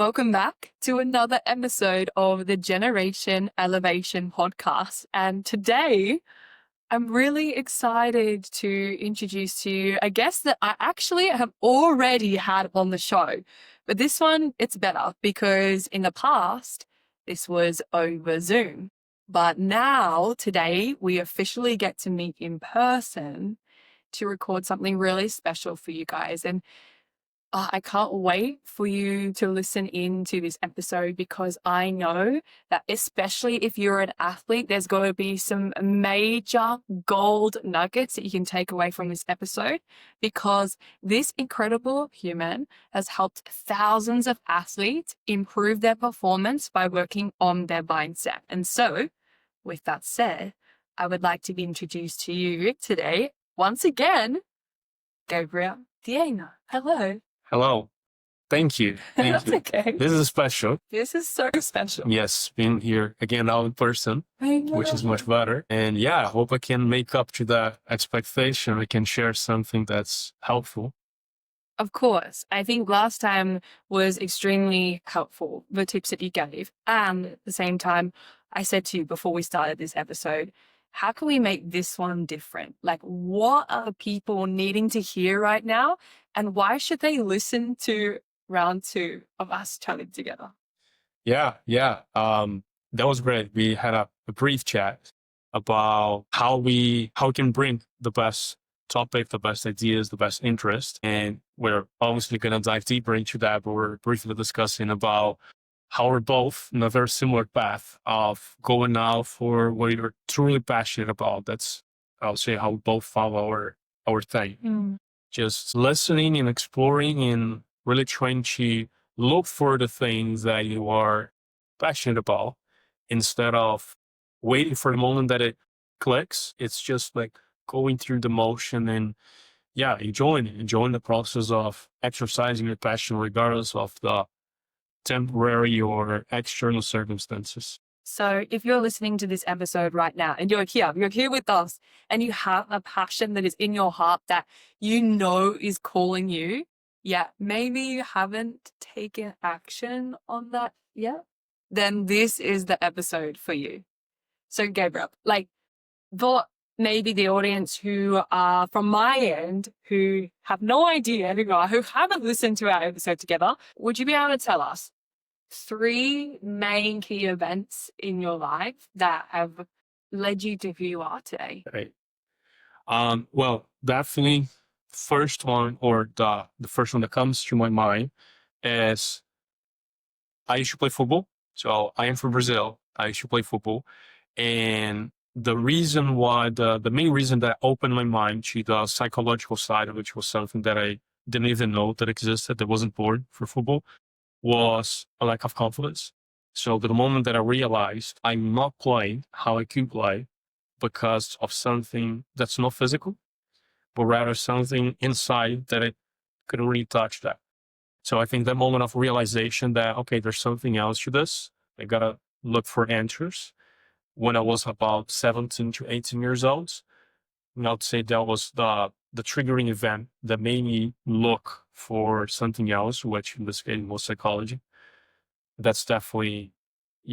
Welcome back to another episode of the Generation Elevation podcast. And today I'm really excited to introduce to you a guest that I actually have already had on the show. But this one, it's better because in the past, this was over Zoom. But now, today, we officially get to meet in person to record something really special for you guys. And I can't wait for you to listen in to this episode because I know that especially if you're an athlete, there's going to be some major gold nuggets that you can take away from this episode because this incredible human has helped thousands of athletes improve their performance by working on their mindset. And so, with that said, I would like to introduce to you today, once again, Gabriel Deieno. Hello. Hello. Thank you. Thank That's you. okay. This is special. This is so special. Yes, being here again now in person, I know. which is much better. And yeah, I hope I can make up to that expectation. I can share something that's helpful. Of course. I think last time was extremely helpful, the tips that you gave. And at the same time, I said to you before we started this episode, how can we make this one different? Like, what are people needing to hear right now? And why should they listen to round 2 of us chatting together? Yeah. That was great. We had a brief chat about how we can bring the best topic, the best ideas, the best interest. And we're obviously going to dive deeper into that, but we're briefly discussing about how we're both in a very similar path of going out for what you're truly passionate about. That's, I'll say, how we both follow our thing. Just listening and exploring and really trying to look for the things that you are passionate about instead of waiting for the moment that it clicks. It's just like going through the motion and enjoying the process of exercising your passion regardless of the temporary or external circumstances. So if you're listening to this episode right now and you're here with us and you have a passion that is in your heart that you know is calling you, yet maybe you haven't taken action on that yet, then this is the episode for you. So Gabriel, for maybe the audience who are from my end, who have no idea who haven't listened to our episode together, would you be able to tell us 3 main key events in your life that have led you to who you are today? Right. Well, definitely first one, or the first one that comes to my mind is I used to play football. So I am from Brazil. I used to play football. And the reason why, the main reason that opened my mind to the psychological side, which was something that I didn't even know that existed, that wasn't born for football, was a lack of confidence. So the moment that I realized I'm not playing how I could play because of something that's not physical, but rather something inside that I couldn't really touch that. So I think that moment of realization that, okay, there's something else to this. I gotta look for answers. When I was about 17 to 18 years old, and I'd say that was the triggering event that made me look for something else, which in this case was psychology. That's definitely,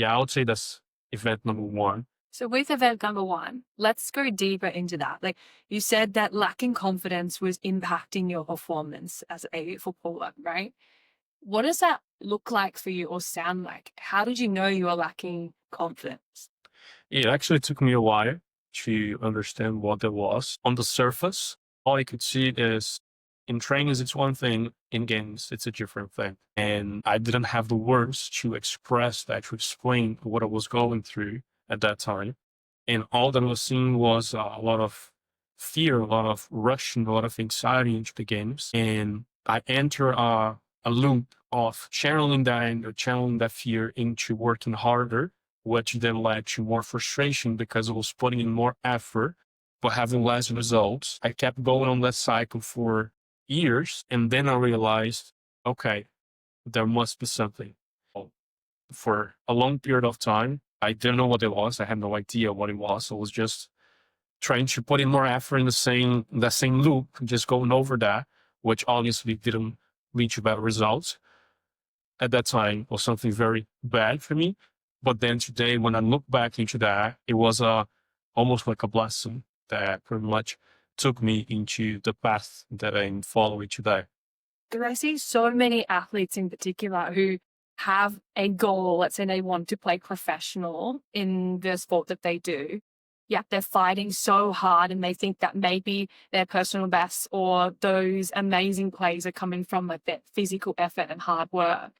I would say that's event number 1. So with event number 1, let's go deeper into that. Like you said that lacking confidence was impacting your performance as a footballer, right? What does that look like for you or sound like? How did you know you were lacking confidence? It actually took me a while to understand what that was. On the surface, all I could see is in trainings, it's one thing. In games, it's a different thing. And I didn't have the words to express that, to explain what I was going through at that time. And all that I was seeing was a lot of fear, a lot of rushing, a lot of anxiety into the games. And I enter a loop of channeling that anger, channeling that fear into working harder, which then led to more frustration because I was putting in more effort, but having less results. I kept going on that cycle for years. And then I realized, okay, there must be something. For a long period of time, I didn't know what it was. I had no idea what it was. I was just trying to put in more effort in the same loop, just going over that, which obviously didn't lead to better results. at that time was something very bad for me. But then today, when I look back into that, it was almost like a blessing that pretty much took me into the path that I'm following today. Because I see so many athletes in particular who have a goal. Let's say they want to play professional in the sport that they do. Yeah, they're fighting so hard and they think that maybe their personal best or those amazing plays are coming from like that physical effort and hard work.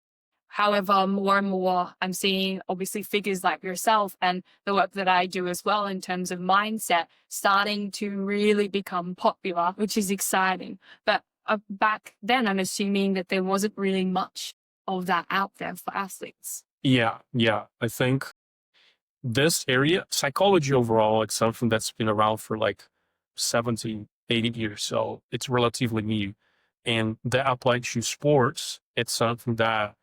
However, more and more, I'm seeing obviously figures like yourself and the work that I do as well in terms of mindset starting to really become popular, which is exciting. But back then, I'm assuming that there wasn't really much of that out there for athletes. Yeah, yeah. I think this area, psychology overall, it's something that's been around for like 70, 80 years. So it's relatively new. And that applied to sports, it's something that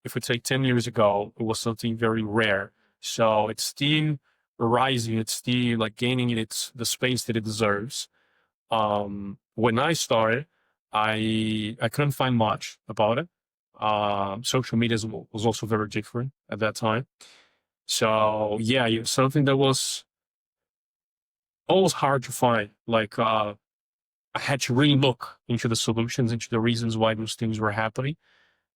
if we take 10 years ago, it was something very rare. So it's still rising, it's still like gaining the space that it deserves. When I started, I couldn't find much about it. Social media was also very different at that time. So yeah, something that was always hard to find. Like I had to really look into the solutions, into the reasons why those things were happening.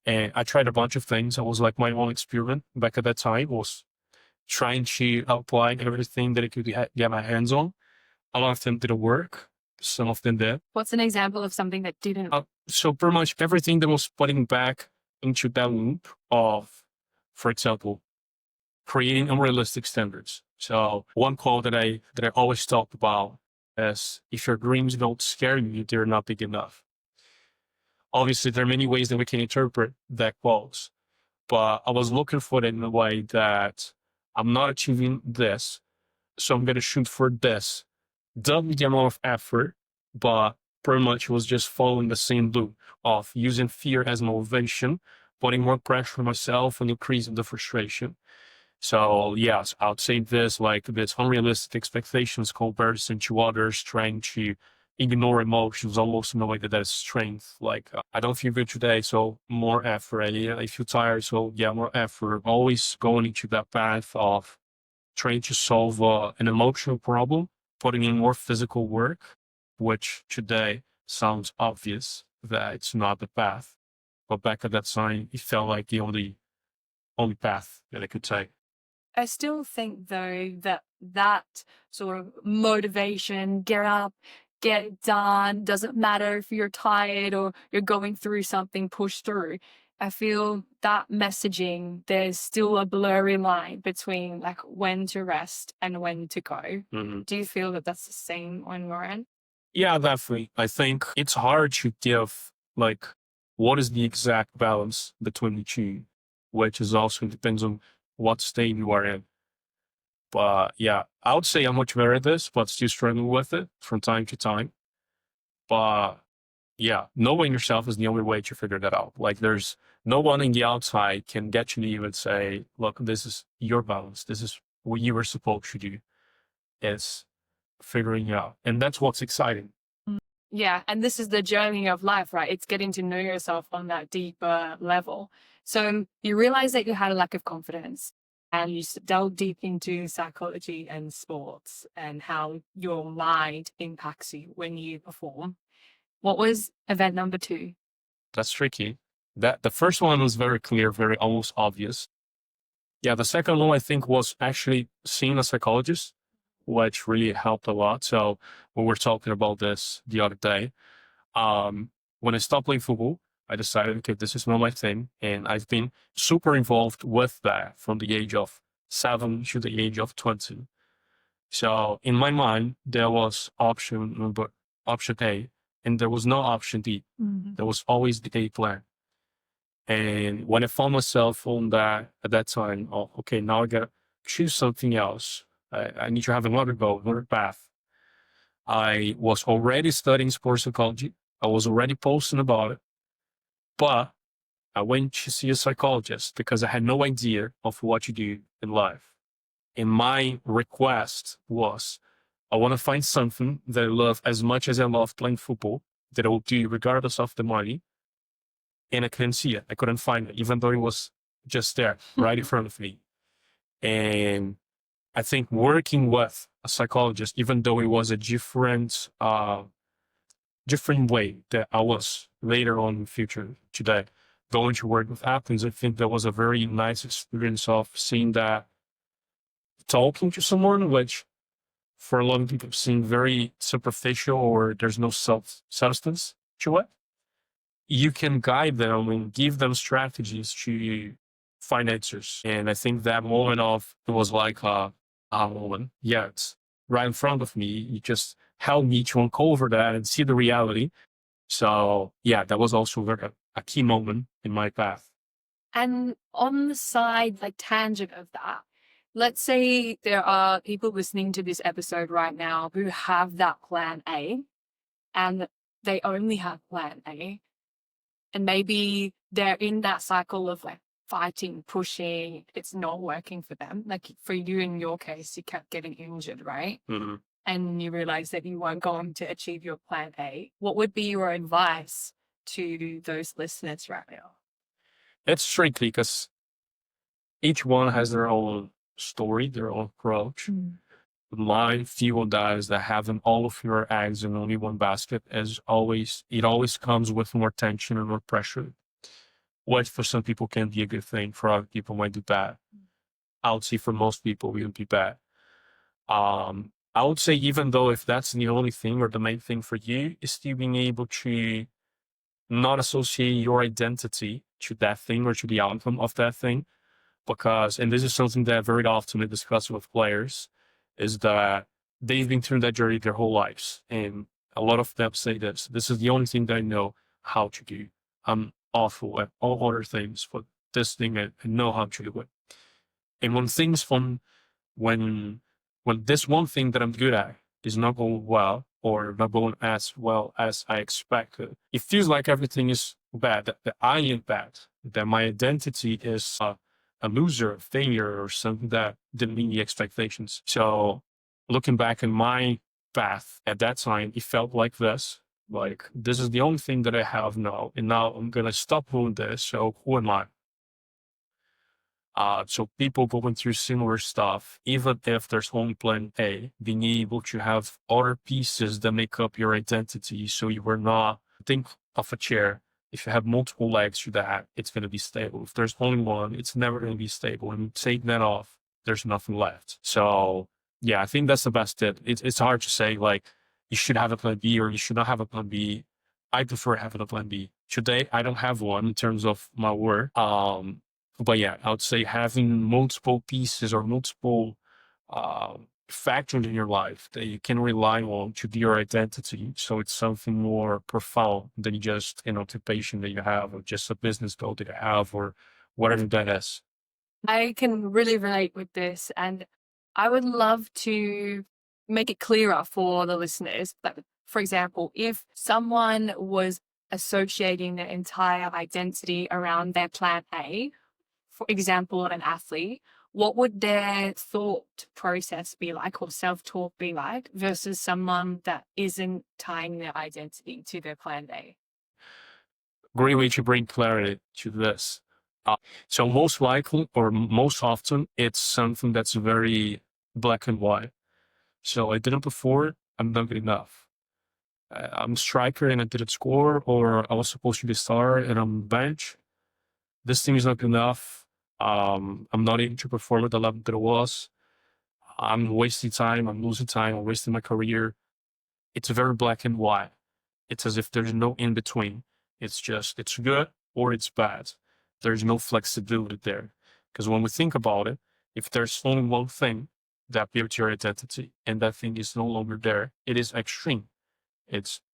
And I tried a bunch of things. I was like my own experiment back at that time was trying to apply everything that I could get my hands on. A lot of them didn't work. Some of them did. What's an example of something that didn't? So pretty much everything that was putting back into that loop of, for example, creating unrealistic standards. So one quote that I always talk about is, if your dreams don't scare you, they're not big enough. Obviously, there are many ways that we can interpret that quote, but I was looking for it in a way that I'm not achieving this, so I'm going to shoot for this. Double the amount of effort, but pretty much was just following the same loop of using fear as motivation, putting more pressure on myself and increasing the frustration. So yes, I would say this, like this unrealistic expectations comparison to others, trying to ignore emotions almost in a way that is strength. Like I don't feel good today, so more effort. I feel tired, so yeah, more effort. Always going into that path of trying to solve an emotional problem, putting in more physical work, which today sounds obvious that it's not the path. But back at that time, it felt like the only path that I could take. I still think though that that sort of motivation, get up, get it done, doesn't matter if you're tired or you're going through something, push through. I feel that messaging, there's still a blurry line between like when to rest and when to go. Mhm. Do you feel that that's the same on your end? Yeah, definitely. I think it's hard to give like what is the exact balance between the two, which is also depends on what state you are in. But yeah, I would say I'm much better at this, but still struggling with it from time to time. But yeah, knowing yourself is the only way to figure that out. Like there's no one in the outside can get you to you and say, look, this is your balance. This is what you were supposed to do. Is figuring out. And that's what's exciting. Yeah, and this is the journey of life, right? It's getting to know yourself on that deeper level. So you realize that you had a lack of confidence and you delve deep into psychology and sports and how your mind impacts you when you perform. What was event number 2? That's tricky. That the first one was very clear, very almost obvious. Yeah, the second one I think was actually seeing a psychologist, which really helped a lot. So we were talking about this the other day. When I stopped playing football, I decided, okay, this is not my thing. And I've been super involved with that from the age of 7 to the age of 20. So in my mind, there was option A, and there was no option D. There was always the A plan. And when I found myself on that at that time, oh, okay, now I gotta choose something else. I need to have another goal, another path. I was already studying sports psychology. I was already posting about it, but I went to see a psychologist because I had no idea of what to do in life. And my request was, I want to find something that I love as much as I love playing football, that I will do regardless of the money. and I couldn't see it. I couldn't find it, even though it was just there, right in front of me. And I think working with a psychologist, even though it was a different way that I was later on in the future today going to work with athletes, I think that was a very nice experience of seeing that talking to someone, which for a lot of people seem very superficial or there's no substance to it. You can guide them and give them strategies to find answers. And I think that moment of it was like a moment. Yeah, it's right in front of me. You just helped me to uncover that and see the reality. So yeah, that was also a key moment in my path. And on the side, like tangent of that, let's say there are people listening to this episode right now who have that plan A and they only have plan A. And maybe they're in that cycle of like fighting, pushing, it's not working for them. Like for you in your case, you kept getting injured, right? Mm-hmm. And you realized that you weren't going to achieve your plan A. What would be your advice to those listeners right now? It's tricky because each one has their own story, their own approach. My view on that is that having all of your eggs in only one basket is always, it always comes with more tension and more pressure, which for some people can be a good thing, for other people might be bad. I would say for most people it would be bad. I would say even though if that's the only thing or the main thing for you, is still being able to not associate your identity to that thing or to the outcome of that thing. Because, and this is something that very often I discuss with players, is that they've been through that journey their whole lives. And a lot of them say this is the only thing that I know how to do. I'm awful at all other things, but this thing I know how to do it. And when this one thing that I'm good at is not going well or not going as well as I expected, it feels like everything is bad, that I am bad, that my identity is a loser, a failure, or something that didn't meet the expectations. So looking back in my path at that time, it felt like this. Like, this is the only thing that I have now, and now I'm going to stop doing this. So who am I? So people going through similar stuff, even if there's only plan A, being able to have other pieces that make up your identity. So you were not, think of a chair. If you have multiple legs to that, it's going to be stable. If there's only one, it's never going to be stable. And take that off, there's nothing left. So yeah, I think that's the best tip. It's hard to say like you should have a plan B or you should not have a plan B. I prefer having a plan B. Today, I don't have one in terms of my work. But yeah, I would say having multiple pieces or multiple factors in your life that you can rely on to be your identity. So it's something more profound than just an occupation that you have or just a business goal that you have or whatever that is. I can really relate with this, and I would love to make it clearer for the listeners. That, for example, if someone was associating their entire identity around their plan A, for example, an athlete, what would their thought process be like or self-talk be like versus someone that isn't tying their identity to their plan A? Great way to bring clarity to this. So most likely or most often, it's something that's very black and white. So I didn't before, I'm not good enough. I'm a striker and I didn't score, or I was supposed to be a star and I'm bench. This team is not good enough. I'm not able to perform at the level that it was. I'm wasting time. I'm losing time. I'm wasting my career. It's very black and white. It's as if there's no in between. It's just, it's good or it's bad. There's no flexibility there. Because when we think about it, if there's only one thing that builds your identity and that thing is no longer there, it is extreme.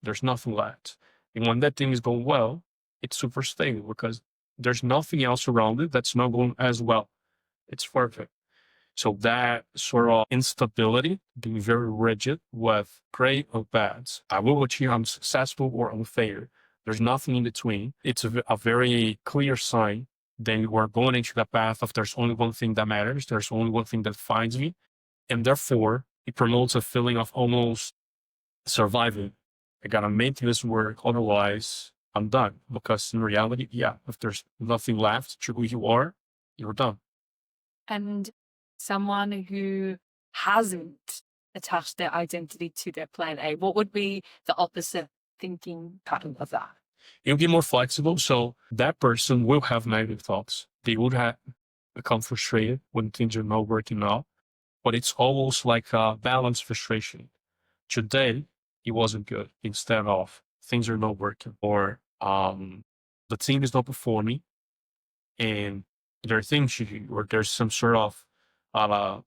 There's nothing left. And when that thing is going well, it's super stable because there's nothing else around it that's not going as well. It's perfect. So that sort of instability, being very rigid with great or bad, I will achieve, I'm successful or I'm a failure. There's nothing in between. It's a very clear sign that you are going into the path of there's only one thing that matters. There's only one thing that defines me. And therefore, it promotes a feeling of almost surviving. I gotta make this work. Otherwise, I'm done. Because in reality, yeah, if there's nothing left to who you are, you're done. And someone who hasn't attached their identity to their plan A, what would be the opposite thinking pattern of that? You'll be more flexible. So that person will have negative thoughts. They would have become frustrated when things are not working out. But it's almost like a balanced frustration. Today, it wasn't good. Instead of things are not working, or the team is not performing, and there are things you do, or there's some sort of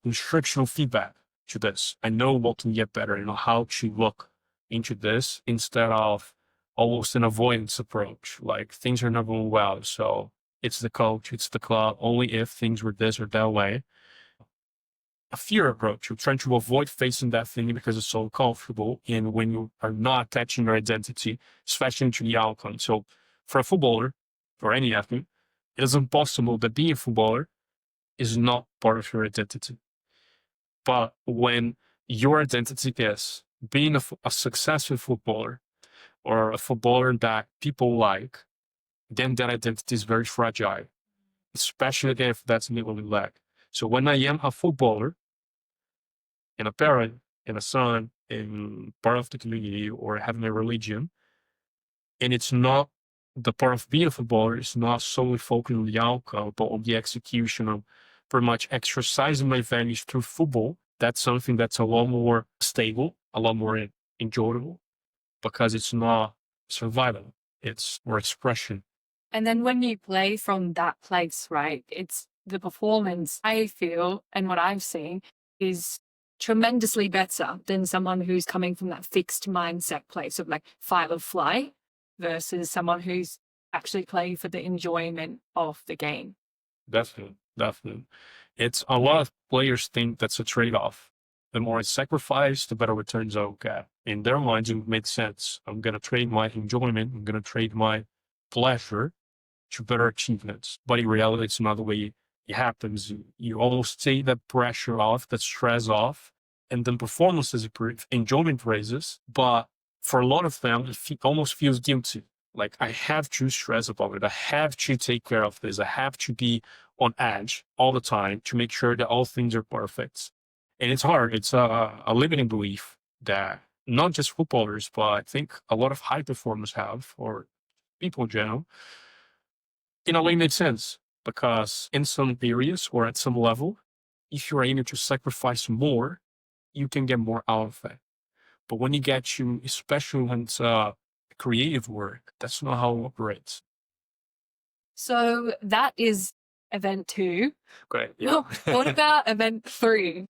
instructional feedback to this. I know what can get better. I know how to look into this instead of almost an avoidance approach. Like things are not going well, so it's the coach, it's the club. Only if things were this or that way. A fear approach. You're trying to avoid facing that thing because it's so comfortable. And when you are not attaching your identity, especially to the outcome. So for a footballer or any athlete, it is impossible that being a footballer is not part of your identity. But when your identity is being a successful footballer or a footballer that people like, then that identity is very fragile, especially if that's legally lack. So when I am a footballer and a parent and a son and part of the community or having a religion, and it's not the part of being a footballer is not solely focused on the outcome, but on the execution of pretty much exercising my values through football. That's something that's a lot more stable, a lot more enjoyable because it's not survival, it's more expression. And then when you play from that place, right, it's the performance I feel and what I've seen is tremendously better than someone who's coming from that fixed mindset place of like fight or flight versus someone who's actually playing for the enjoyment of the game. Definitely, definitely. It's a lot of players think that's a trade-off. The more I sacrifice, the better returns I'll get. In their minds, it makes sense. I'm gonna trade my enjoyment, I'm gonna trade my pleasure to better achievements. But in reality, it's not the way it happens. You almost take that pressure off, that stress off, and then performances improve, enjoyment raises. But for a lot of them, it almost feels guilty. Like I have to stress about it. I have to take care of this. I have to be on edge all the time to make sure that all things are perfect. And it's hard. It's a limiting belief that not just footballers, but I think a lot of high performers have, or people in general. In a way, makes sense because in some areas or at some level, if you're aiming to sacrifice more, you can get more out of it. But when you get to, especially when it's creative work, that's not how it operates. So that is event 2. Great. Yeah. What about event 3?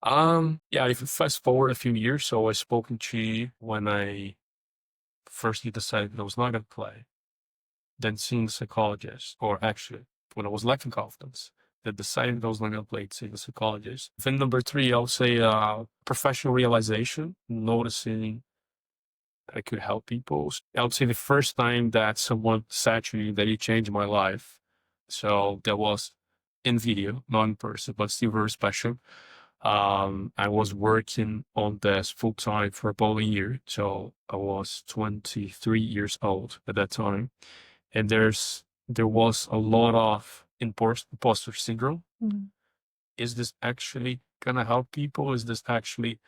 Yeah, if you fast forward a few years, so I spoken to you when I firstly decided that I was not going to play, then seeing a psychologist, or actually when I was lacking confidence, then deciding that I was not going to play, seeing a psychologist. Then number 3, I would say professional realization, noticing I could help people. I would say the first time that someone said to me that it changed my life. So that was in video, not in person, but still very special. I was working on this full time for about a year. So I was 23 years old at that time. And there was a lot of imposter syndrome. Mm. Is this actually gonna help people? Is this actually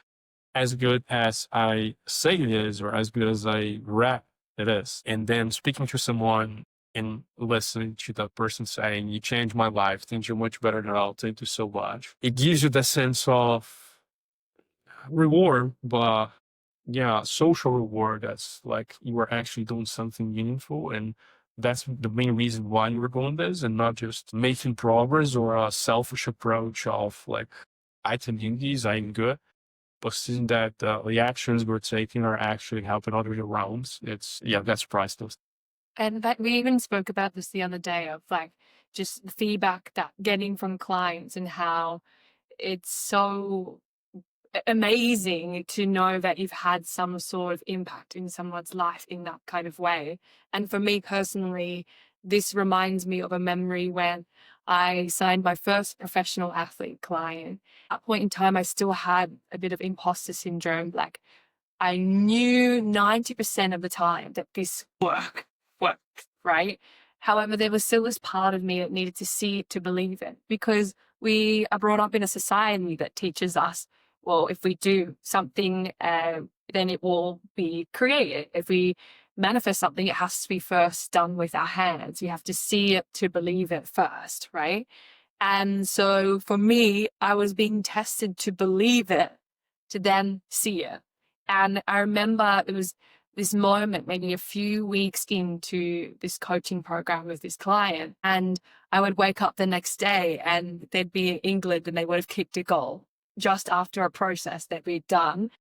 as good as I say it is, or as good as I rap it is? And then speaking to someone and listening to that person saying, "You changed my life, things are much better now, thank you so much." It gives you that sense of reward, but yeah, social reward that's like you were actually doing something meaningful. And that's the main reason why you were doing this, and not just making progress or a selfish approach of like, I can do these, I'm good. But seeing that the actions we're taking are actually helping others around, it's, yeah, that's priceless. And that we even spoke about this the other day of like just the feedback that getting from clients and how it's so amazing to know that you've had some sort of impact in someone's life in that kind of way. And for me personally, this reminds me of a memory when I signed my first professional athlete client. At that point in time, I still had a bit of imposter syndrome. Like I knew 90% of the time that this work. work, right? However, there was still this part of me that needed to see it to believe it, because we are brought up in a society that teaches us, well, if we do something, then it will be created. If we manifest something, it has to be first done with our hands. You have to see it to believe it first, right? And so for me, I was being tested to believe it, to then see it. And I remember it was this moment, maybe a few weeks into this coaching program with this client, and I would wake up the next day and they'd be in England and they would have kicked a goal just after a process that we'd done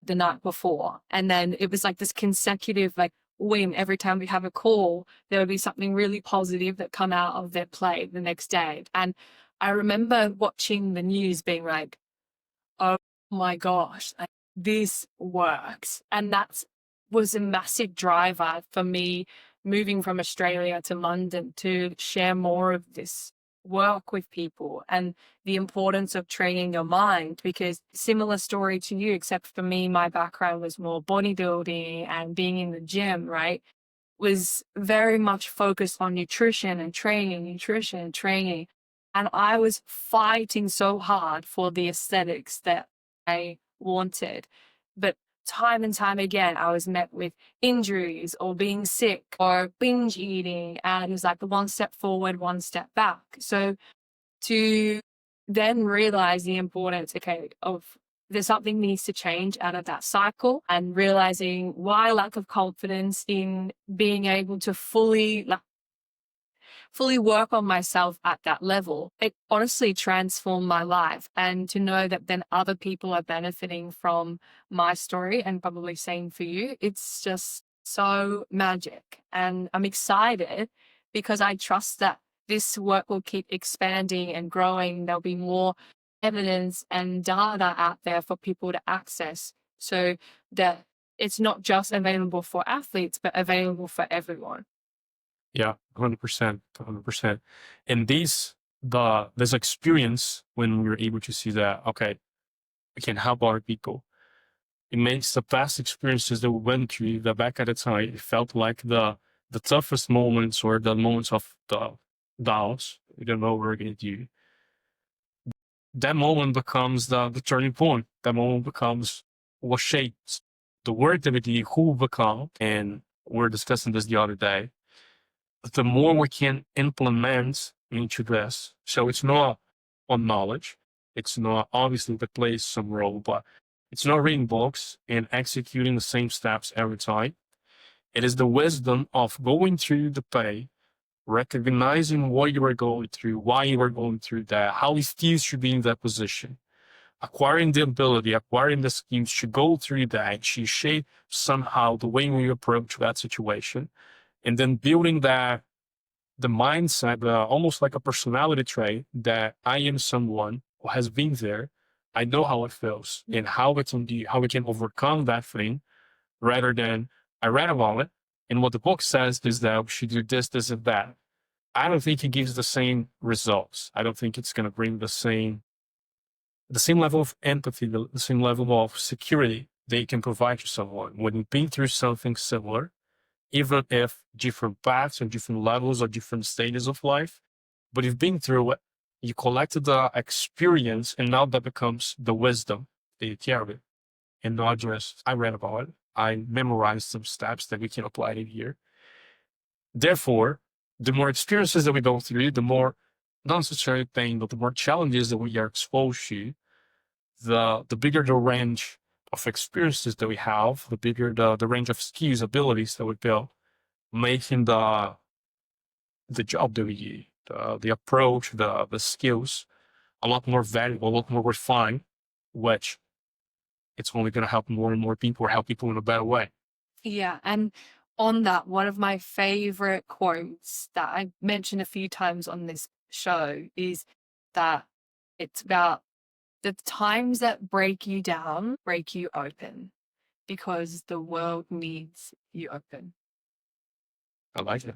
the night before. And then it was like this consecutive like win. Every time we have a call, there would be something really positive that come out of their play the next day. And I remember watching the news being like, oh my gosh, like, this works. And that was a massive driver for me moving from Australia to London to share more of this work with people and the importance of training your mind. Because similar story to you, except for me, my background was more bodybuilding and being in the gym, right? Was very much focused on nutrition and training, nutrition and training. And I was fighting so hard for the aesthetics that I wanted. But time and time again, I was met with injuries or being sick or binge eating. And it was like the one step forward, one step back. So to then realize the importance, okay, of there's something needs to change out of that cycle, and realizing why lack of confidence in being able to fully work on myself at that level. It honestly transformed my life. And to know that then other people are benefiting from my story, and probably same for you, it's just so magic. And I'm excited because I trust that this work will keep expanding and growing. There'll be more evidence and data out there for people to access, so that it's not just available for athletes, but available for everyone. Yeah, 100%, 100%. And this experience, when we're able to see that, okay, we can help other people. It makes the past experiences that we went through, the back at the time, it felt like the toughest moments or the moments of the doubts. We don't know what we're going to do. That moment becomes the turning point. That moment becomes what shapes the work that we do, who we become. And we are discussing this the other day. The more we can implement into this. So it's not on knowledge. It's not, obviously that plays some role, but it's not reading books and executing the same steps every time. It is the wisdom of going through the pain, recognizing what you are going through, why you are going through that, how it feels to be in that position, acquiring the ability, acquiring the skills to go through that, to shape somehow the way we approach that situation, and then building the mindset, almost like a personality trait, that I am someone who has been there. I know how it feels and how we can overcome that thing, rather than I read about it. And what the book says is that we should do this, this, and that. I don't think it gives the same results. I don't think it's going to bring the same level of empathy, the same level of security they can provide to someone when you've been through something similar, even if different paths and different levels or different stages of life. But you've been through it, you collected the experience, and now that becomes the wisdom that you carry. And not just, I read about it, I memorized some steps that we can apply in here. Therefore, the more experiences that we go through, the more not necessarily pain, but the more challenges that we are exposed to, the bigger the range of experiences that we have, the bigger the range of skills, abilities that we build, making the job that we do, the approach, the skills a lot more valuable, a lot more refined, which it's only going to help more and more people, or help people in a better way. Yeah. And on that, one of my favorite quotes that I mentioned a few times on this show is that it's about the times that break you down, break you open, because the world needs you open. I like it.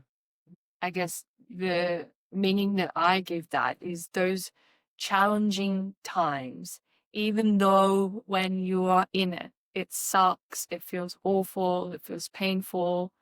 I guess the meaning that I give that is those challenging times, even though when you are in it, it sucks, it feels awful, it feels painful.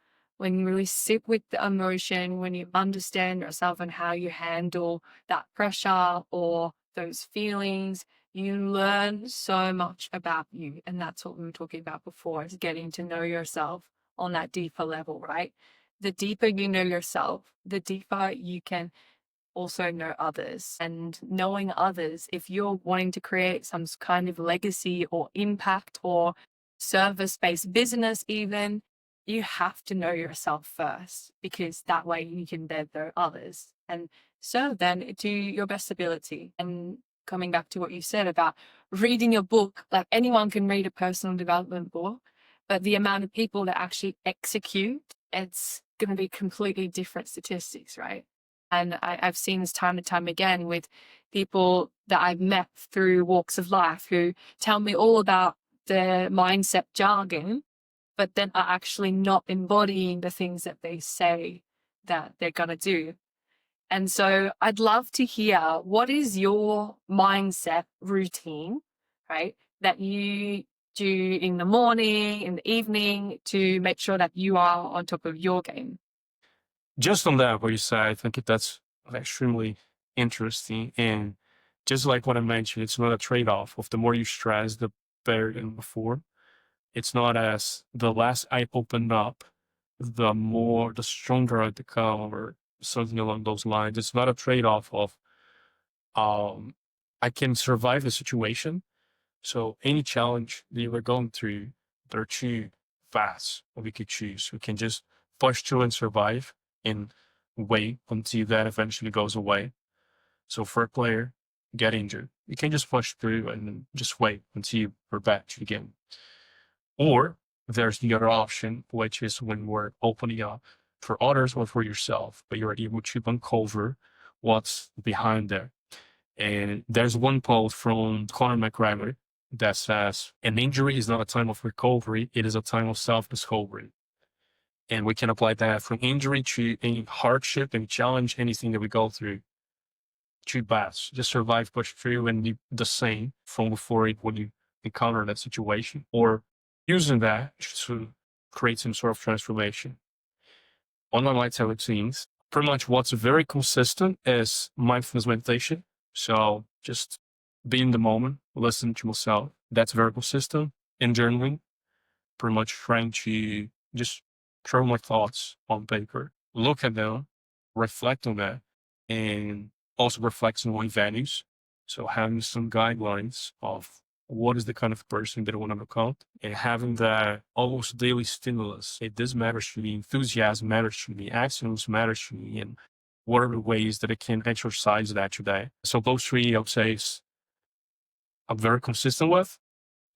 when you really sit with the emotion, when you understand yourself and how you handle that pressure or those feelings, you learn so much about you. And that's what we were talking about before, is getting to know yourself on that deeper level, right? The deeper you know yourself, the deeper you can also know others. And knowing others, if you're wanting to create some kind of legacy or impact or service-based business even, you have to know yourself first, because that way you can then know others and serve them to your best ability. And coming back to what you said about reading a book, like anyone can read a personal development book, but the amount of people that actually execute, it's going to be completely different statistics, right? And I've seen this time and time again with people that I've met through walks of life who tell me all about their mindset jargon, but then are actually not embodying the things that they say that they're going to do. And so I'd love to hear, what is your mindset routine, right, that you do in the morning, in the evening, to make sure that you are on top of your game? Just on that, what you said, I think that's extremely interesting. And just like what I mentioned, it's not a trade off of the more you stress, the better than before. It's not as the less I open up, the stronger I become, or something along those lines. It's not a trade off of, um, I can survive the situation. So any challenge that you are going through, there are two paths that we could choose. We can just push through and survive and wait until that eventually goes away. So for a player, get injured. You can just push through and then just wait until you're back to the game. Or there's the other option, which is when we're opening up for others or for yourself, but you're able to uncover what's behind there. And there's one quote from Conor McGregor that says, an injury is not a time of recovery, it is a time of self-discovery. And we can apply that from injury to any hardship, any challenge, anything that we go through. Two paths, just survive, push through, and be the same from before it when you encounter that situation, or using that to create some sort of transformation. On my mindset routines, pretty much what's very consistent is mindfulness meditation. So just be in the moment, listen to myself. That's very consistent. And journaling, pretty much trying to just throw my thoughts on paper, look at them, reflect on that, and also reflect on my values. So having some guidelines of what is the kind of person that I want to become, and having that almost daily stimulus. Hey, this matters to me, enthusiasm matters to me, excellence matters to me, and what are the ways that I can exercise that today? So those three, I would say, I'm very consistent with.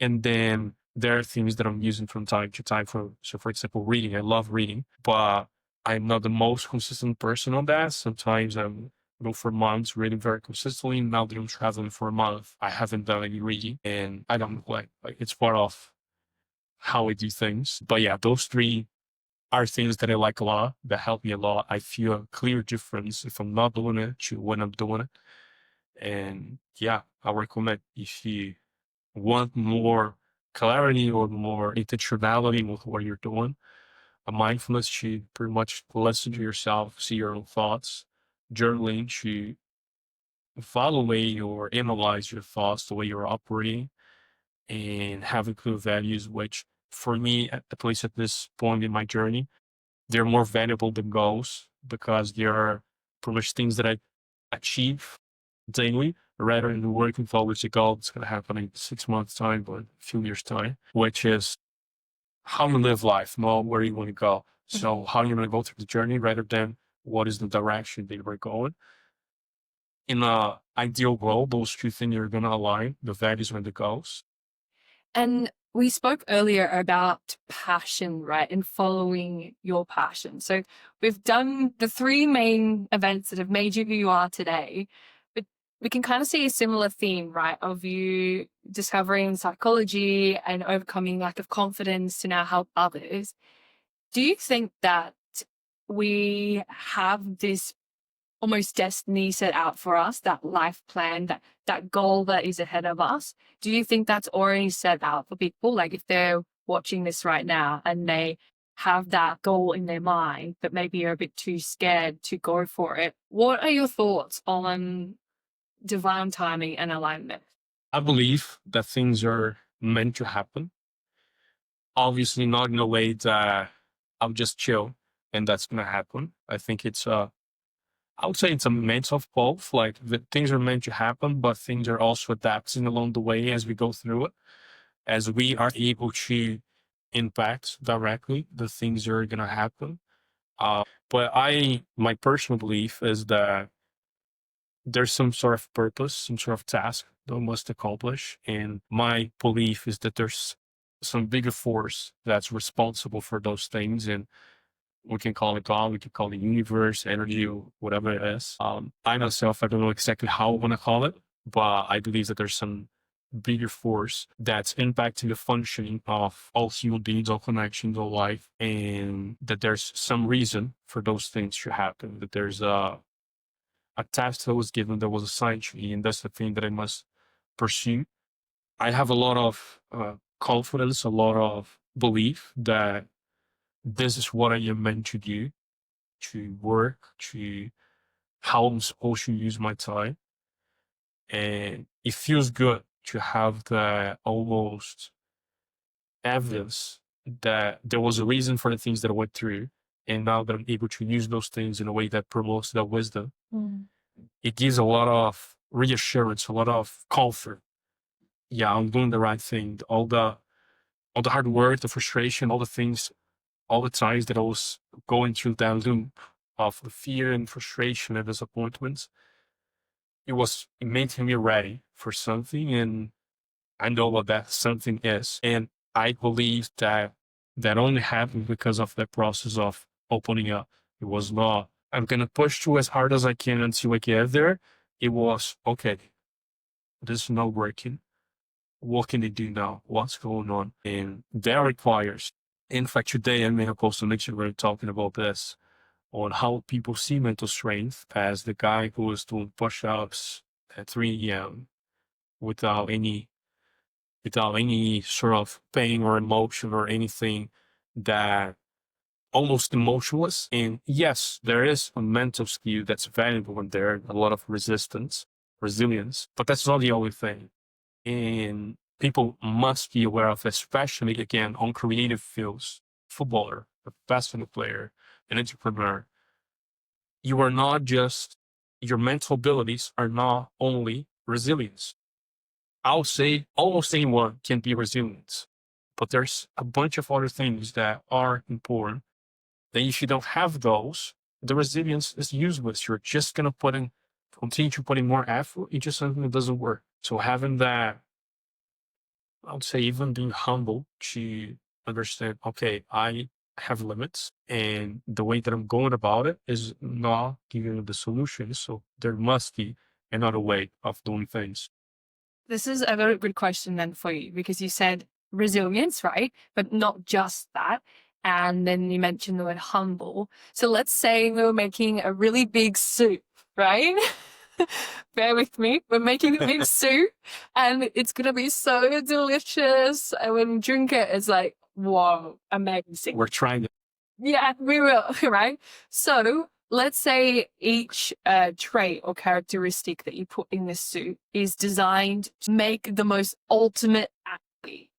And then there are things that I'm using from time to time. For example, reading. I love reading, but I'm not the most consistent person on that. Sometimes I'm for months reading very consistently. Now that I'm traveling for a month, I haven't done any reading, and I don't like it's part of how I do things. But yeah, those three are things that I like a lot, that help me a lot. I feel a clear difference if I'm not doing it to when I'm doing it. And yeah, I recommend, if you want more clarity or more intentionality with what you're doing, a mindfulness to pretty much listen to yourself, see your own thoughts, journaling to evaluate or analyze your thoughts, the way you're operating, and having clear values, which for me, at least at this point in my journey, they're more valuable than goals, because they are pretty much things that I achieve daily, rather than working towards a goal that's going to happen in 6 months' time or a few years' time, which is how you live life, not where you want to go. So how you're going to go through the journey, rather than what is the direction that you're going. In a ideal world, those two things are going to align, the values and the goals. And we spoke earlier about passion, right? And following your passion. So we've done the three main events that have made you who you are today, but we can kind of see a similar theme, right? Of you discovering psychology and overcoming lack of confidence to now help others. Do you think that we have this almost destiny set out for us, that life plan, that goal that is ahead of us? Do you think that's already set out for people? Like if they're watching this right now and they have that goal in their mind, but maybe are a bit too scared to go for it. What are your thoughts on divine timing and alignment? I believe that things are meant to happen. Obviously, not in a way that I'm just chill and that's gonna happen. I think I would say it's a mix of both. Like the things are meant to happen, but things are also adapting along the way as we go through it, as we are able to impact directly the things that are gonna happen. But my personal belief is that there's some sort of purpose, some sort of task that we must accomplish. And my belief is that there's some bigger force that's responsible for those things. And we can call it God, we can call it universe, energy, or whatever it is. I myself, I don't know exactly how I want to call it, but I believe that there's some bigger force that's impacting the functioning of all human beings, all connections, all life, and that there's some reason for those things to happen, that there's a task that was given that was assigned to me, and that's the thing that I must pursue. I have a lot of confidence, a lot of belief that this is what I am meant to do, to work, to how I'm supposed to use my time. And it feels good to have the almost evidence that there was a reason for the things that I went through. And now that I'm able to use those things in a way that promotes that wisdom, it gives a lot of reassurance, a lot of comfort. Yeah, I'm doing the right thing. All the hard work, the frustration, all the things, all the times that I was going through that loop of the fear and frustration and disappointments, it made me ready for something, and I know what that something is. And I believe that that only happened because of that process of opening up. It was not, I'm gonna push through as hard as I can until I get there. It was okay, this is not working. What can they do now? What's going on? And that requires, in fact, today I may have posted a lecture where I'm talking about this on how people see mental strength as the guy who is doing push-ups at 3 a.m. without any sort of pain or emotion or anything, that almost emotionless. And yes, there is a mental skill that's valuable in there, a lot of resilience, but that's not the only thing. And people must be aware of, especially again on creative fields, footballer, a basketball player, an entrepreneur. You are not just, your mental abilities are not only resilience. I'll say almost anyone can be resilient, but there's a bunch of other things that are important. That if you don't have those, the resilience is useless. You're just gonna continue to put in more effort into something that doesn't work. So having that, I would say even being humble to understand, okay, I have limits and the way that I'm going about it is not giving you the solution. So there must be another way of doing things. This is a very good question then for you, because you said resilience, right? But not just that. And then you mentioned the word humble. So let's say we were making a really big soup, right? Bear with me. We're making a big soup and it's going to be so delicious. And when you drink it, it's like, whoa, amazing. We're trying to. Yeah, we will, right? So let's say each trait or characteristic that you put in this suit is designed to make the most ultimate athlete,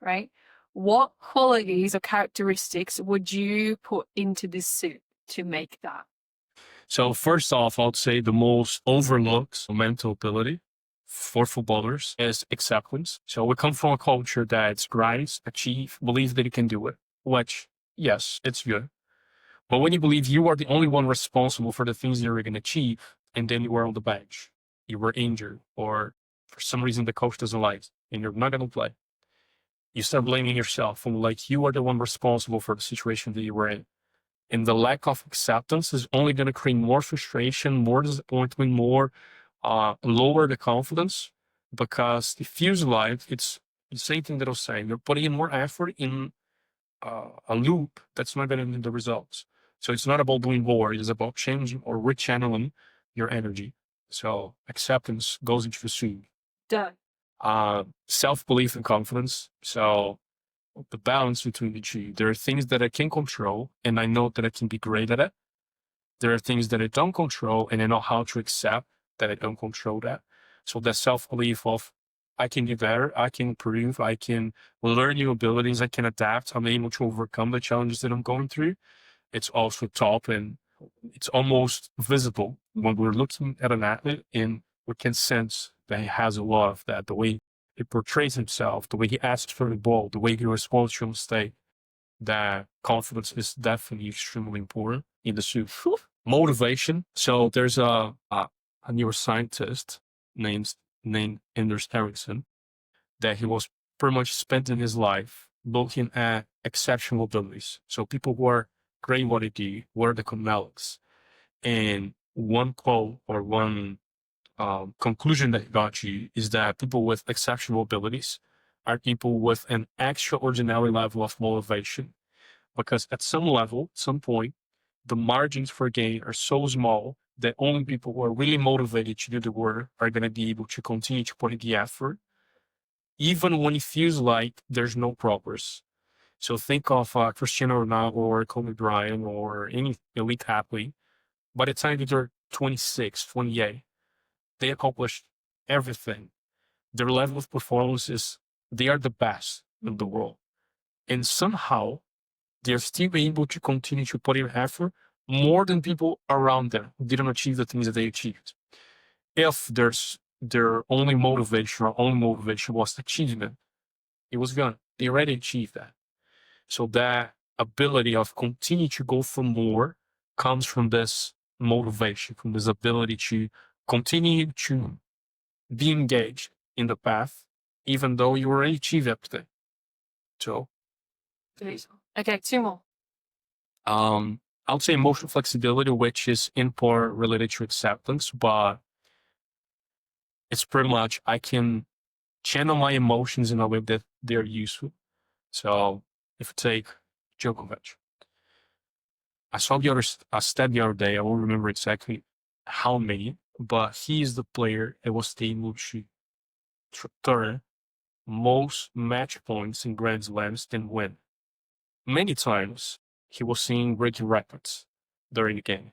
right? What qualities or characteristics would you put into this suit to make that? So first off, I'd say the most overlooked mental ability for footballers is acceptance. So we come from a culture that's grind, achieve, believe that you can do it, which, yes, it's good. But when you believe you are the only one responsible for the things you're going to achieve, and then you are on the bench, you were injured, or for some reason the coach doesn't like, and you're not going to play, you start blaming yourself, and like you are the one responsible for the situation that you were in. And the lack of acceptance is only going to create more frustration, more disappointment, more lower the confidence, because it feels like it's the same thing that I was saying. You're putting in more effort in a loop that's not going to give the results. So it's not about doing more. It is about changing or rechanneling your energy. So acceptance goes into the soup. Done. Self-belief and confidence. So the balance between the two. There are things that I can control, and I know that I can be great at it. There are things that I don't control, and I know how to accept that I don't control that. So that self-belief of I can do better, I can improve, I can learn new abilities, I can adapt, I'm able to overcome the challenges that I'm going through. It's also top, and it's almost visible when we're looking at an athlete, and we can sense that he has a lot of that. The way he portrays himself, the way he asks for the ball, the way he responds to a mistake, that confidence is definitely extremely important in the suit. Motivation. So there's a neuroscientist named Anders Ericsson that he was pretty much spending his life looking at exceptional abilities. So people who are great in what they do, what are the commonalities. And one quote or one conclusion that he got to is that people with exceptional abilities are people with an extraordinary level of motivation. Because at some level, some point, the margins for gain are so small that only people who are really motivated to do the work are going to be able to continue to put in the effort, even when it feels like there's no progress. So think of Cristiano Ronaldo or Kobe Bryant or any elite athlete. By the time that they're 26, 28, they accomplished everything. Their level of performance is, they are the best in the world. And somehow, they're still able to continue to put in effort more than people around them who didn't achieve the things that they achieved. If their only motivation was achievement, it was gone. They already achieved that. So that ability of continue to go for more comes from this motivation, from this ability to continue to be engaged in the path, even though you already achieved everything. So, Okay, two more. I would say emotional flexibility, which is in part related to acceptance, but it's pretty much I can channel my emotions in a way that they're useful. So if you take Djokovic, I saw a stat the other day, I won't remember exactly how many, but he is the player that was able to turn most match points in Grand Slams and win. Many times he was seeing breaking records during the game.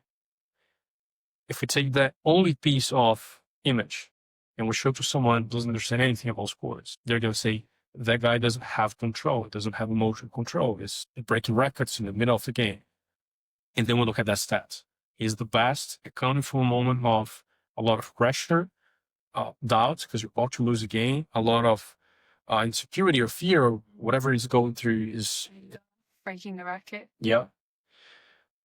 If we take that only piece of image and we show to someone who doesn't understand anything about sports, they're going to say, that guy doesn't have control, doesn't have emotional control, is breaking records in the middle of the game. And then we look at that stat. He's the best, accounting for a moment of a lot of pressure, doubt, because you're about to lose a game, a lot of insecurity or fear, or whatever he's going through is Breaking the racket. yeah.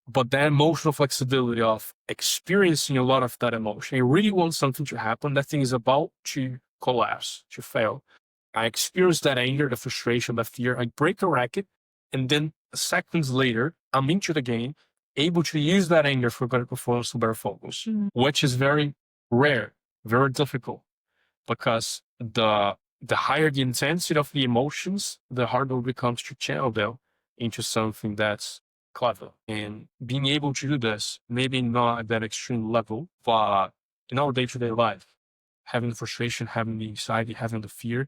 But that emotional flexibility of experiencing a lot of that emotion, you really want something to happen, that thing is about to collapse, to fail. I experience that anger, the frustration, the fear, I break a racket, and then seconds later, I'm into the game, able to use that anger for better performance, for better focus, which is very rare, very difficult, because the higher the intensity of the emotions, the harder it becomes to channel them into something that's clever. And being able to do this, maybe not at that extreme level, but in our day-to-day life, having the frustration, having the anxiety, having the fear,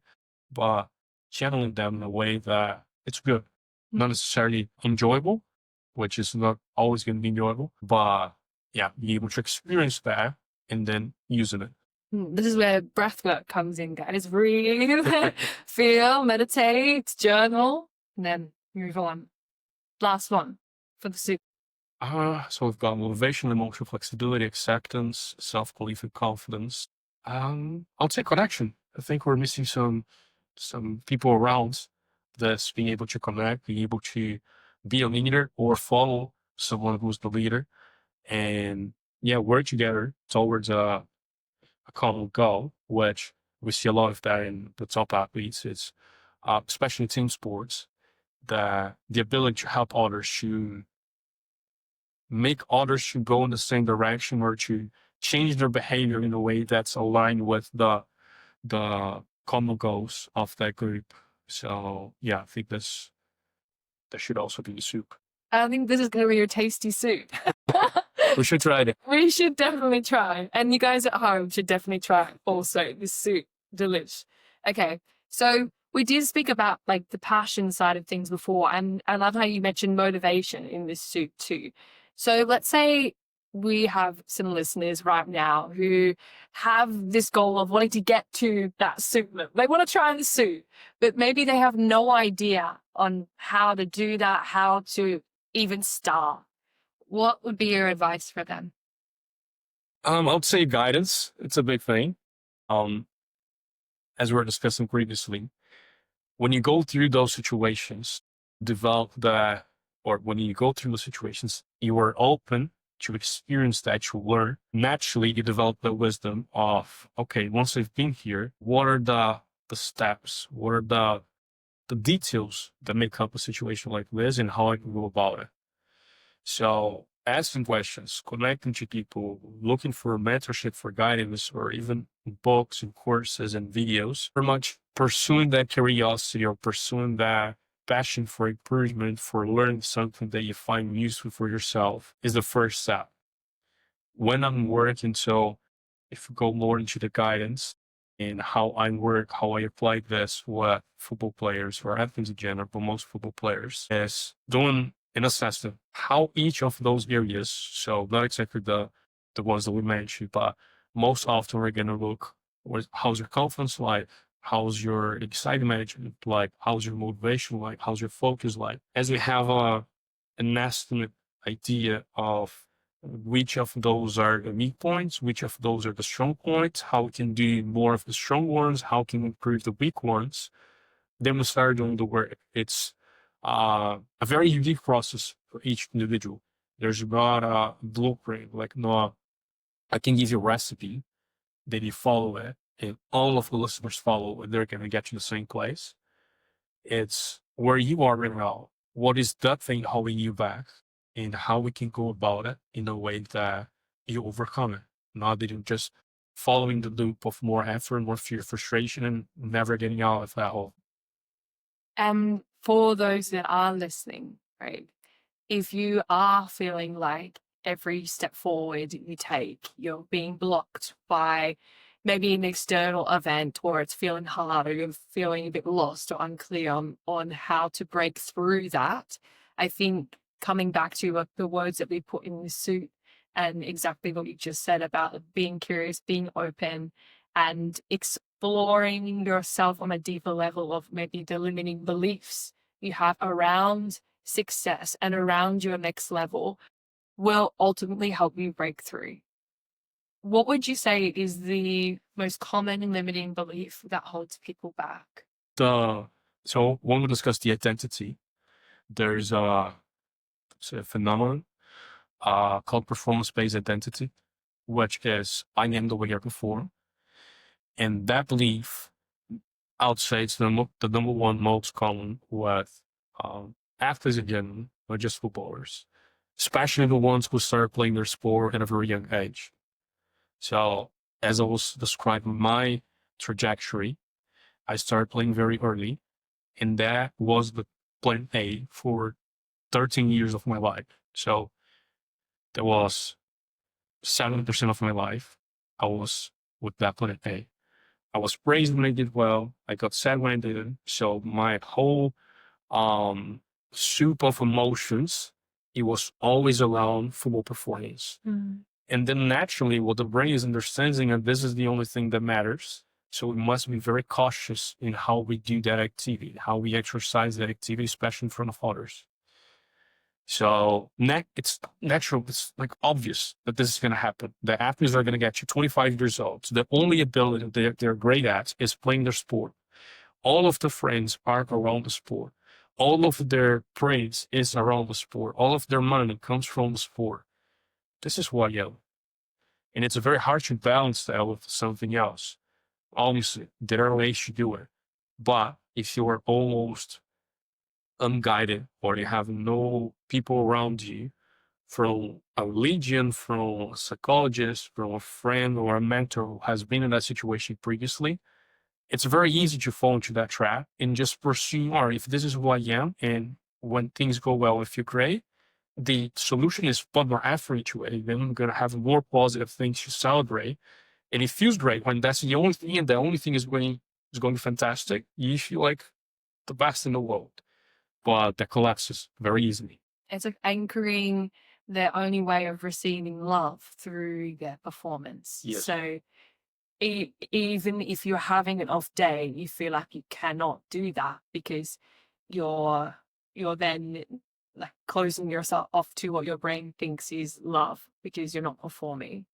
but channeling them in a way that it's good, not necessarily enjoyable, which is not always going to be enjoyable, but yeah, be able to experience that and then using it. This is where breath work comes in, guys. Breathe, feel, meditate, journal, and then move on. Last one for the soup. So we've got motivation, emotional flexibility, acceptance, self-belief, and confidence. I'll take connection. I think we're missing some people around that's being able to connect, being able to be a leader or follow someone who's the leader, and yeah, work together towards a common goal, which we see a lot of that in the top athletes. It's especially team sports, the ability to help others, to make others to go in the same direction or to change their behavior in a way that's aligned with the common goals of that group. So yeah, I think that should also be the soup. I think this is going to be your tasty soup. We should try it. We should definitely try. And you guys at home should definitely try also this soup. Delish. Okay. So We did speak about like the passion side of things before, and I love how you mentioned motivation in this suit too. So let's say we have some listeners right now who have this goal of wanting to get to that suit. They want to try the suit, but maybe they have no idea on how to do that, how to even start. What would be your advice for them? I would say guidance. It's a big thing. Um, as we were discussing previously, when you go through those situations, develop the, or when you go through the situations, you are open to experience that you learn. Naturally, you develop the wisdom of, okay, once I've been here, what are the steps? What are the details that make up a situation like this and how I can go about it? So asking questions, connecting to people, looking for mentorship, for guidance, or even books and courses and videos, very much pursuing that curiosity or pursuing that passion for improvement, for learning something that you find useful for yourself is the first step. When I'm working, so if we go more into the guidance and how I work, how I apply this with football players or athletes in general, but most football players, is doing an assessment how each of those areas, so not exactly the ones that we mentioned, but most often we're gonna look how's your confidence like, how's your excitement management like, how's your motivation like, how's your focus like. As we have an estimate idea of which of those are the weak points, which of those are the strong points, how we can do more of the strong ones, how can we improve the weak ones, then we start doing the work. It's a very unique process for each individual. There's not a blueprint, like no, I can give you a recipe, then you follow it, and all of the listeners follow, and they're going to get to the same place. It's where you are right now. What is that thing holding you back, and how we can go about it in a way that you overcome it, not that you're just following the loop of more effort, more fear, frustration, and never getting out of that hole. And for those that are listening, right? If you are feeling like every step forward you take, you're being blocked by maybe an external event, or it's feeling hard, or you're feeling a bit lost or unclear on how to break through that, I think coming back to the words that we put in the suit and exactly what you just said about being curious, being open, and exploring yourself on a deeper level of maybe the limiting beliefs you have around success and around your next level will ultimately help you break through. What would you say is the most common limiting belief that holds people back? The so when we discuss the identity, there's a phenomenon called performance-based identity, which is I am the way I perform, and that belief, I would say, it's the number one most common with athletes in general, not just footballers, especially the ones who start playing their sport at a very young age. So, as I was describing my trajectory, I started playing very early, and that was the plan A for 13 years of my life. So, that was 70% of my life. I was with that plan A. I was praised when I did well. I got sad when I didn't. So my whole um soup of emotions, it was always around football performance. Mm. And then naturally what the brain is understanding, and this is the only thing that matters. So we must be very cautious in how we do that activity, how we exercise that activity, especially in front of others. So it's natural, it's like obvious that this is going to happen. The athletes are going to get you 25 years old. So the only ability they're great at is playing their sport. All of the friends are around the sport. All of their praise is around the sport. All of their money comes from the sport. This is what you. And it's very hard to balance that with something else. Obviously, there are ways to do it. But if you are almost unguided or you have no people around you, from a legion, from a psychologist, from a friend or a mentor who has been in that situation previously, it's very easy to fall into that trap and just pursue, or if this is who I am, and when things go well, I feel great, the solution is put more effort into it. Then I'm going to have more positive things to celebrate. And it feels great when that's the only thing, and the only thing is going is going fantastic. You feel like the best in the world, but that collapses very easily. It's like anchoring their only way of receiving love through their performance. Yes. So even if you're having an off day, you feel like you cannot do that because you're then like closing yourself off to what your brain thinks is love because you're not performing.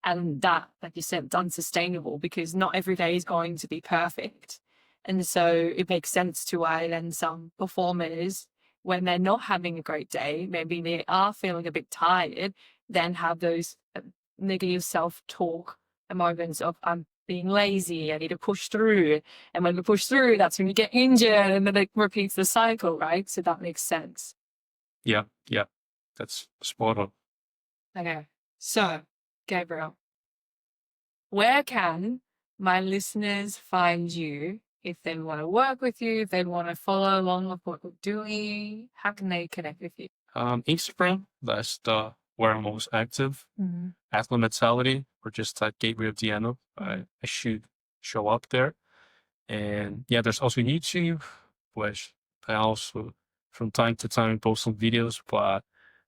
And that, like you said, it's unsustainable because not every day is going to be perfect. And so it makes sense to why then some performers, when they're not having a great day, maybe they are feeling a bit tired, then have those negative self-talk moments of I'm being lazy, I need to push through. And when we push through, that's when you get injured and then it repeats the cycle, right? So that makes sense. Yeah, that's spot on. Okay. So, Gabriel, where can my listeners find you if they want to work with you, if they want to follow along with what you're doing? How can they connect with you? Instagram, that's where I'm most active. Mm-hmm. Athlete Mentality, or just type Gabriel Deieno. I should show up there. And yeah, there's also YouTube, which I also from time to time post some videos. But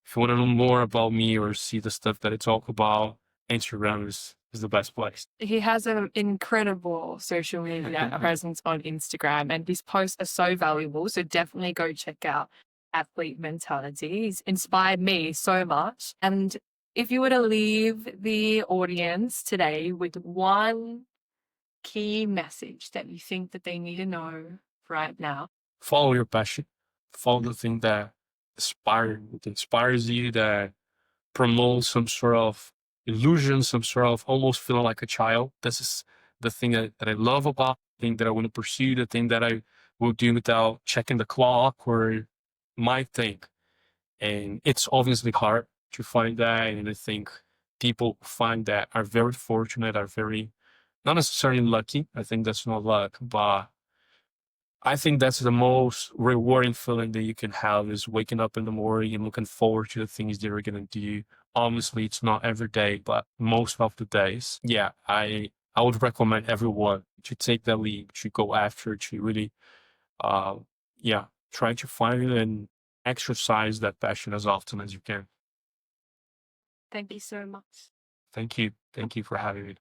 if you want to know more about me or see the stuff that I talk about, Instagram is the best place. He has an incredible social media presence on Instagram, and his posts are so valuable. So definitely go check out Athlete Mentality. He's inspired me so much. And if you were to leave the audience today with one key message that you think that they need to know right now. Follow your passion. Follow the thing that inspires you, that promotes some sort of illusion, some sort of almost feeling like a child. This is the thing that I love about, the thing that I want to pursue, the thing that I will do without checking the clock or my thing. And it's obviously hard to find that. And I think people who find that are very fortunate, are very, not necessarily lucky. I think that's not luck, but I think that's the most rewarding feeling that you can have is waking up in the morning and looking forward to the things that you're going to do. Obviously, it's not every day, but most of the days. Yeah, I would recommend everyone to take that leap, to go after, to really, try to find it and exercise that passion as often as you can. Thank you so much. Thank you. Thank you for having me.